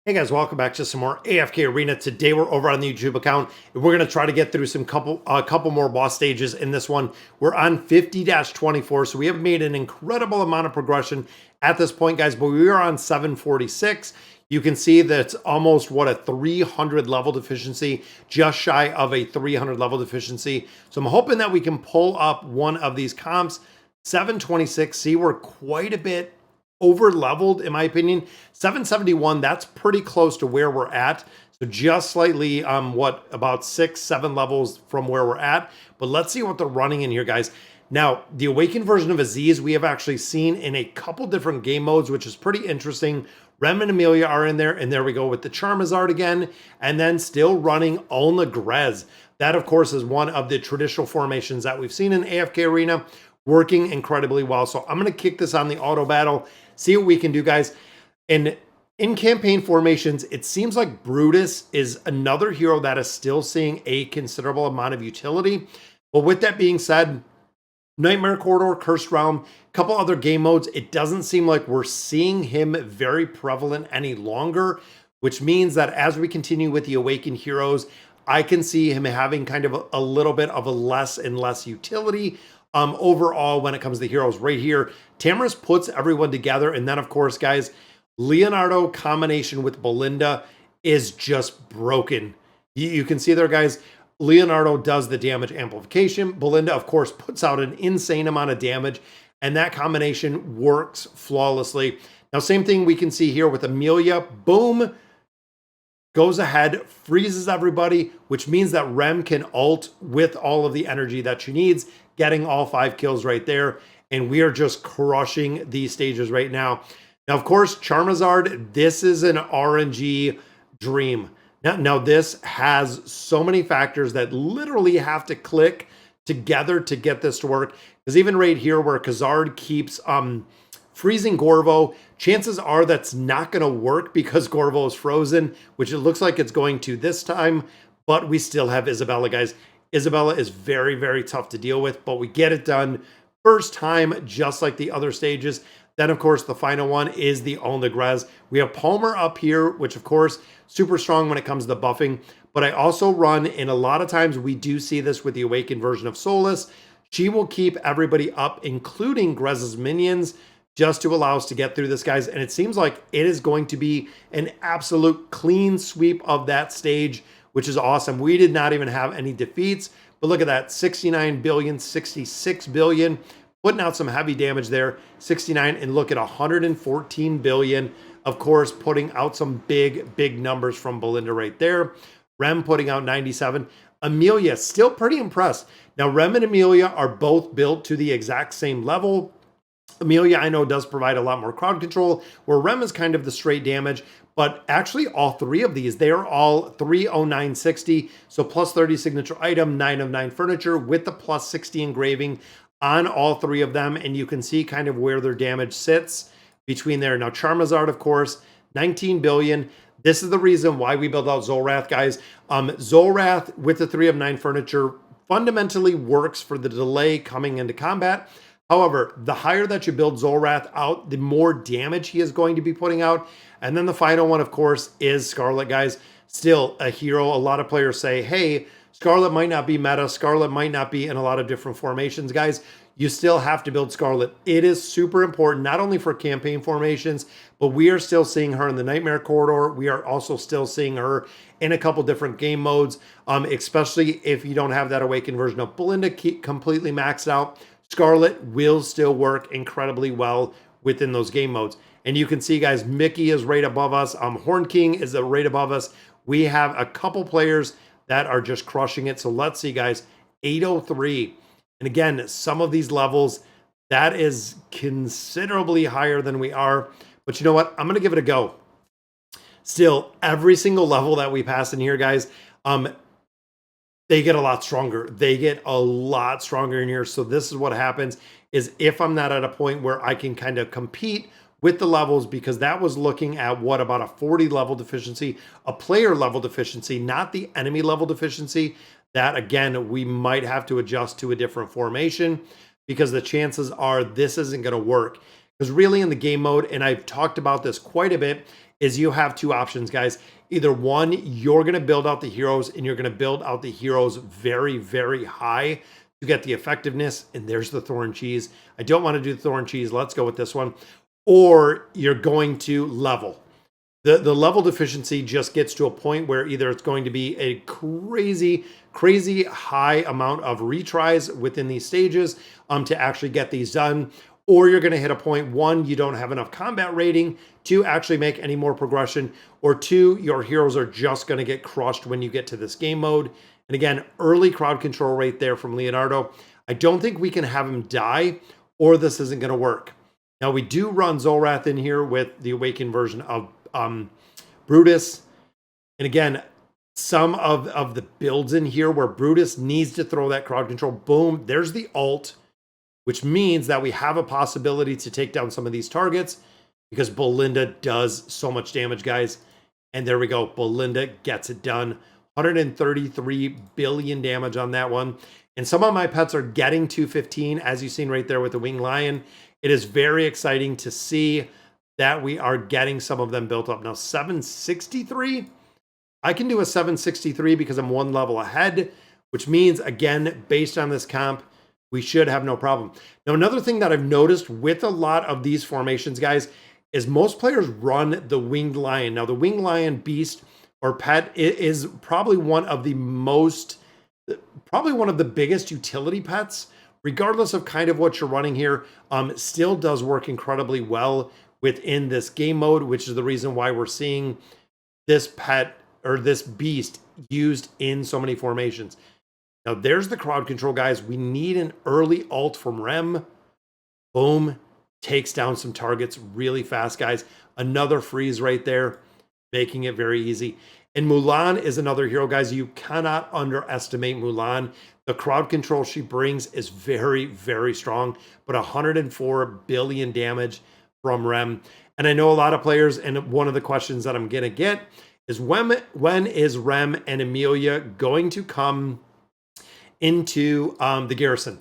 Hey guys, welcome back to some more AFK Arena. Today we're over on the YouTube account and we're going to try to get through a couple more boss stages in this one. We're on 50-24, so we have made an incredible amount of progression at this point, guys, but we are on 746. You can see that it's almost, a 300 level deficiency, just shy of a 300 level deficiency. So I'm hoping that we can pull up one of these comps. 726, see, we're quite a bit over leveled in my opinion. 771, that's pretty close to where we're at, so just slightly about 6-7 levels from where we're at. But let's see what they're running in here, guys. Now, the awakened version of Aziz we have actually seen in a couple different game modes, which is pretty interesting. Rem and Amelia are in there, and there we go with the Charmazard again, and then still running Olna Grez. That, of course, is one of the traditional formations that we've seen in AFK Arena, working incredibly well. So I'm going to kick this on the auto battle, see what we can do, guys. And in campaign formations, it seems like Brutus is another hero that is still seeing a considerable amount of utility. But with that being said, Nightmare Corridor, Cursed Realm, a couple other game modes, it doesn't seem like we're seeing him very prevalent any longer, which means that as we continue with the Awakened heroes, I can see him having kind of a little bit of a less and less utility overall when it comes to heroes. Right here, Tamris puts everyone together, and then of course, guys, Leonardo combination with Belinda is just broken. You can see there, guys, Leonardo does the damage amplification. Belinda, of course, puts out an insane amount of damage, and that combination works flawlessly. Now, same thing we can see here with Amelia. Boom, goes ahead, freezes everybody, which means that Rem can ult with all of the energy that she needs, getting all 5 kills right there. And we are just crushing these stages right now. Now, of course, Charmazard, this is an RNG dream. Now this has so many factors that literally have to click together to get this to work. Because even right here where Khazard keeps freezing Gorvo, chances are that's not going to work because Gorvo is frozen, which it looks like it's going to this time. But we still have Isabella, guys. Isabella is very, very tough to deal with, but we get it done first time, just like the other stages. Then, of course, the final one is the Olna Grez. We have Palmer up here, which, of course, super strong when it comes to buffing. But I also run, and a lot of times we do see this with the Awakened version of Solus. She will keep everybody up, including Grez's minions, just to allow us to get through this, guys. And it seems like it is going to be an absolute clean sweep of that stage, which is awesome. We did not even have any defeats, but look at that, 69 billion, 66 billion, putting out some heavy damage there, 69, and look at 114 billion, of course, putting out some big, big numbers from Belinda right there. Rem putting out 97. Amelia, still pretty impressed. Now, Rem and Amelia are both built to the exact same level. Amelia, I know, does provide a lot more crowd control, where Rem is kind of the straight damage, but actually all 3 of these, they are all 30960, so plus 30 signature item, 9 of 9 furniture, with the plus 60 engraving on all 3 of them, and you can see kind of where their damage sits between there. Now, Charmazard, of course, 19 billion. This is the reason why we build out Zolrath, guys. Zolrath, with the 3 of 9 furniture, fundamentally works for the delay coming into combat. However, the higher that you build Zolrath out, the more damage he is going to be putting out. And then the final one, of course, is Scarlet, guys. Still a hero. A lot of players say, hey, Scarlet might not be meta. Scarlet might not be in a lot of different formations, guys. You still have to build Scarlet. It is super important, not only for campaign formations, but we are still seeing her in the Nightmare Corridor. We are also still seeing her in a couple different game modes, especially if you don't have that Awakened version of Belinda completely maxed out. Scarlet will still work incredibly well within those game modes. And you can see, guys, Mickey is right above us. Horn King is right above us. We have a couple players that are just crushing it. So let's see, guys, 803. And again, some of these levels, that is considerably higher than we are. But you know what? I'm going to give it a go. Still, every single level that we pass in here, guys, they get a lot stronger. They get a lot stronger in here. So this is what happens is if I'm not at a point where I can kind of compete with the levels, because that was looking at what, about a 40 level deficiency, a player level deficiency, not the enemy level deficiency. That, again, we might have to adjust to a different formation, because the chances are this isn't going to work. Because really in the game mode, and I've talked about this quite a bit, is you have two options, guys. Either one, you're going to build out the heroes and you're going to build out the heroes very, very high to get the effectiveness. And there's the thorn cheese. I don't want to do the thorn cheese. Let's go with this one. Or you're going to level. The level deficiency just gets to a point where either it's going to be a crazy high amount of retries within these stages to actually get these done, or you're going to hit a point, one, you don't have enough combat rating to actually make any more progression, or two, your heroes are just going to get crushed when you get to this game mode. And again, early crowd control right there from Leonardo. I don't think we can have him die, or this isn't going to work. Now, we do run Zolrath in here with the awakened version of Brutus. And again, some of the builds in here where Brutus needs to throw that crowd control, boom, there's the ult, which means that we have a possibility to take down some of these targets because Belinda does so much damage, guys. And there we go. Belinda gets it done. 133 billion damage on that one. And some of my pets are getting 215, as you've seen right there with the Winged Lion. It is very exciting to see that we are getting some of them built up. Now, 763, I can do a 763 because I'm one level ahead, which means, again, based on this comp, we should have no problem. Now, another thing that I've noticed with a lot of these formations, guys, is most players run the Winged Lion. Now, the Winged Lion beast or pet is probably one of the biggest utility pets, regardless of kind of what you're running here. Still does work incredibly well within this game mode, which is the reason why we're seeing this pet or this beast used in so many formations. Now, there's the crowd control, guys. We need an early ult from Rem. Boom. Takes down some targets really fast, guys. Another freeze right there, making it very easy. And Mulan is another hero, guys. You cannot underestimate Mulan. The crowd control she brings is very, very strong, but 104 billion damage from Rem. And I know a lot of players, and one of the questions that I'm going to get is when is Rem and Amelia going to come into the garrison?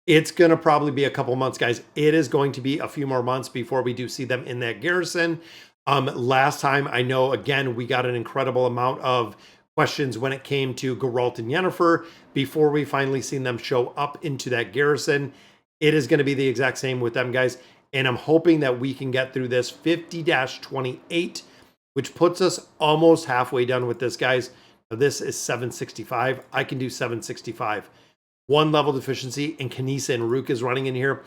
It's going to probably be a couple months, guys. It is going to be a few more months before we do see them in that garrison. Last time, I know, again, we got an incredible amount of questions when it came to Geralt and Yennefer before we finally seen them show up into that garrison. It is going to be the exact same with them, guys. And I'm hoping that we can get through this 50-28, which puts us almost halfway done with this, guys. Now, this is 765. I can do 765. One level deficiency, and Kanisa and Rook is running in here.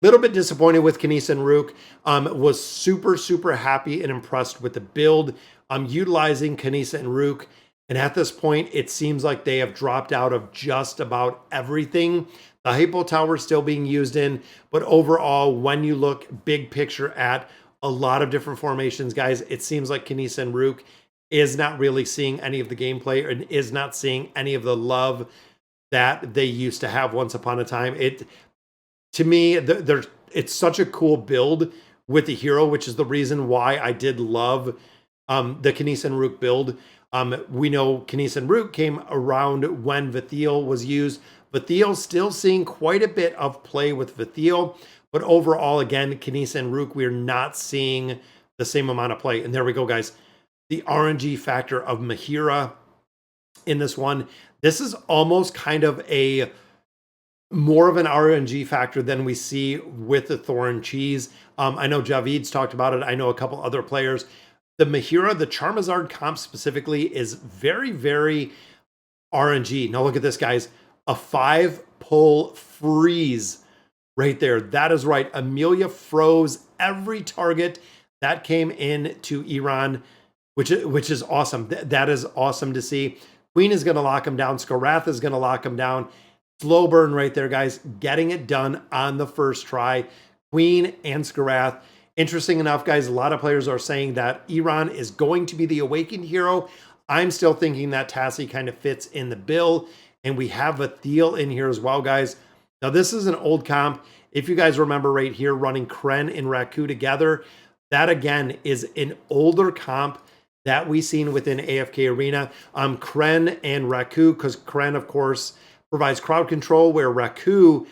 Little bit disappointed with Kanisa and Rook. Was super happy and impressed with the build. Utilizing Kanisa and Rook. And at this point, it seems like they have dropped out of just about everything. The Hippo Tower is still being used in, but overall, when you look big picture at a lot of different formations, guys, it seems like Kanisa and Rook is not really seeing any of the gameplay and is not seeing any of the love that they used to have once upon a time. To me, it's such a cool build with the hero, which is the reason why I did love the Kanisa and Rook build. We know Kanisa and Rook came around when Vithiel was used. Vithiel's still seeing quite a bit of play with Vithiel, but overall, again, Kanisa and Rook, we're not seeing the same amount of play. And there we go, guys. The RNG factor of Mahira in this one. This is almost kind of more of an RNG factor than we see with the Thorn Cheese. I know Javid's talked about it. I know a couple other players. The Mahira, the Charizard comp specifically, is very, very RNG. Now look at this, guys. A 5-pull freeze right there. That is right. Amelia froze every target that came in to Iran, which is awesome. That is awesome to see. Queen is going to lock him down. Skarath is going to lock him down. Slow burn right there, guys. Getting it done on the first try. Queen and Skarath. Interesting enough, guys, a lot of players are saying that Iran is going to be the awakened hero. I'm still thinking that Tassie kind of fits in the bill. And we have Vithiel in here as well, guys. Now, this is an old comp. If you guys remember right here, running Kren and Raku together, that, again, is an older comp that we've seen within AFK Arena. Kren and Raku, because Kren, of course, provides crowd control, where Raku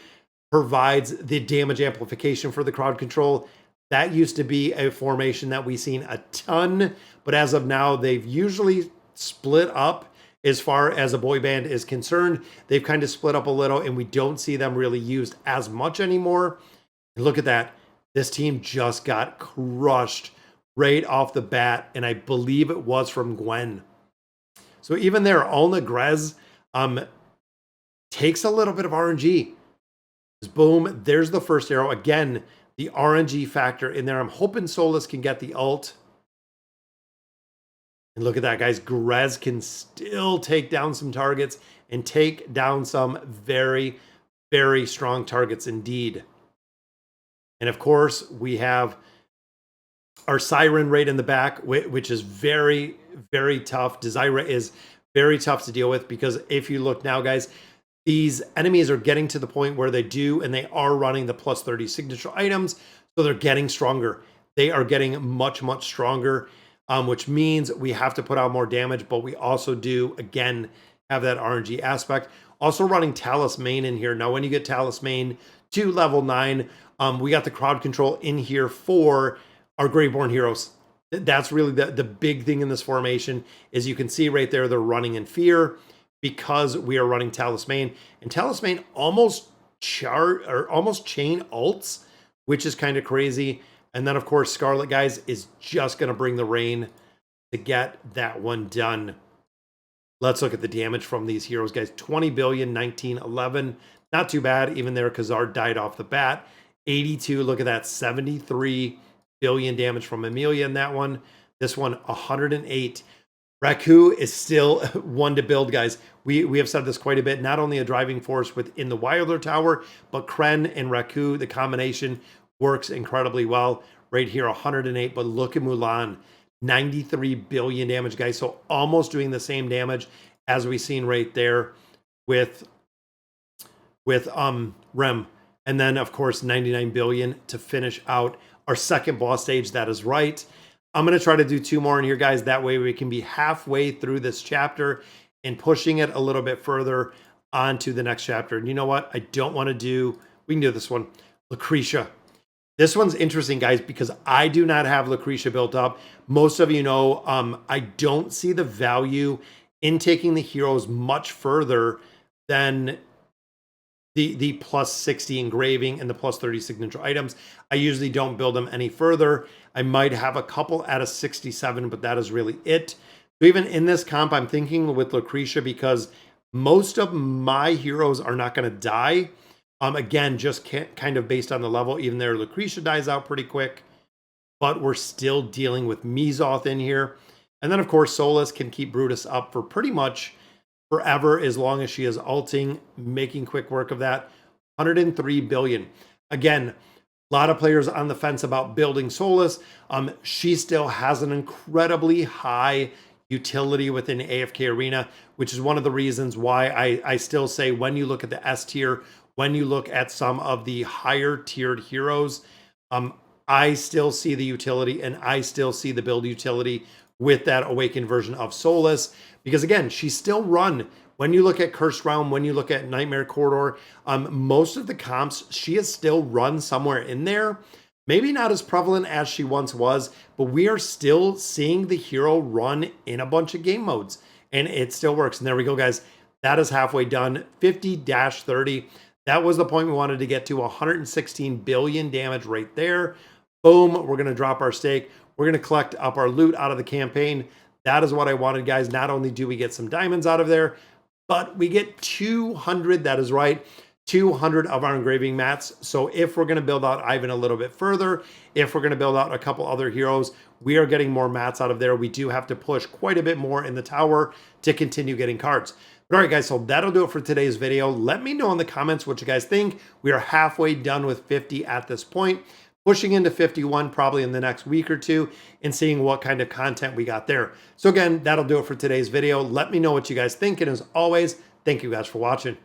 provides the damage amplification for the crowd control. That used to be a formation that we've seen a ton, but as of now, they've usually split up as far as a boy band is concerned. They've kind of split up a little, and we don't see them really used as much anymore. And look at that. This team just got crushed right off the bat, and I believe it was from Gwen. So even there, Alna Grez takes a little bit of RNG. Boom, there's the first arrow. Again, the RNG factor in there. I'm hoping Solus can get the ult. And look at that, guys. Grez can still take down some targets and take down some very, very strong targets indeed. And of course, we have our Siren right in the back, which is very, very tough. Desira is very tough to deal with because if you look now, guys, these enemies are getting to the point where they do, and they are running the plus 30 signature items. So they're getting stronger. They are getting much, much stronger, which means we have to put out more damage, but we also do, again, have that RNG aspect. Also running Talus Main in here. Now, when you get Talus Main to level 9, we got the crowd control in here for our Graveborn heroes. That's really the big thing in this formation is you can see right there, they're running in fear because we are running Talus Main, and Talus Main almost chain ults, which is kind of crazy. And then of course, Scarlet, guys, is just going to bring the rain to get that one done. Let's look at the damage from these heroes, guys. 20 billion, 19, 11. Not too bad, even there, Khazar died off the bat. 82, look at that, 73 billion damage from Amelia in that one. This one, 108. Raku is still one to build, guys. We have said this quite a bit. Not only a driving force within the Wilder Tower, but Kren and Raku, the combination works incredibly well. Right here, 108. But look at Mulan, 93 billion damage, guys. So almost doing the same damage as we've seen right there with Rem. And then, of course, 99 billion to finish out our second boss stage. That is right. I'm going to try to do 2 more in here, guys. That way we can be halfway through this chapter and pushing it a little bit further onto the next chapter. And you know what? I don't want to do, we can do this one, Lucretia. This one's interesting, guys, because I do not have Lucretia built up. Most of you know, I don't see the value in taking the heroes much further than the plus 60 engraving and the plus 30 signature items. I usually don't build them any further. I might have a couple at a 67, but that is really it. So even in this comp, I'm thinking with Lucretia because most of my heroes are not going to die. Again, just kind of based on the level. Even there, Lucretia dies out pretty quick, but we're still dealing with Mizoth in here. And then, of course, Solus can keep Brutus up for pretty much forever as long as she is ulting, making quick work of that. 103 billion. Again, a lot of players on the fence about building Solus. She still has an incredibly high utility within AFK Arena, which is one of the reasons why I still say when you look at the S tier, when you look at some of the higher tiered heroes, I still see the utility and I still see the build utility with that awakened version of Solus. Because again, she's still run. When you look at Cursed Realm, when you look at Nightmare Corridor, most of the comps, she is still run somewhere in there. Maybe not as prevalent as she once was, but we are still seeing the hero run in a bunch of game modes. And it still works. And there we go, guys. That is halfway done. 50-30. That was the point we wanted to get to. 116 billion damage right there. Boom. We're going to drop our stake. We're going to collect up our loot out of the campaign. That is what I wanted, guys. Not only do we get some diamonds out of there, but we get 200, that is right, 200 of our engraving mats. So if we're going to build out Ivan a little bit further, if we're going to build out a couple other heroes, we are getting more mats out of there. We do have to push quite a bit more in the tower to continue getting cards. But all right, guys, so that'll do it for today's video. Let me know in the comments what you guys think. We are halfway done with 50 at this point, pushing into 51 probably in the next week or two and seeing what kind of content we got there. So again, that'll do it for today's video. Let me know what you guys think. And as always, thank you guys for watching.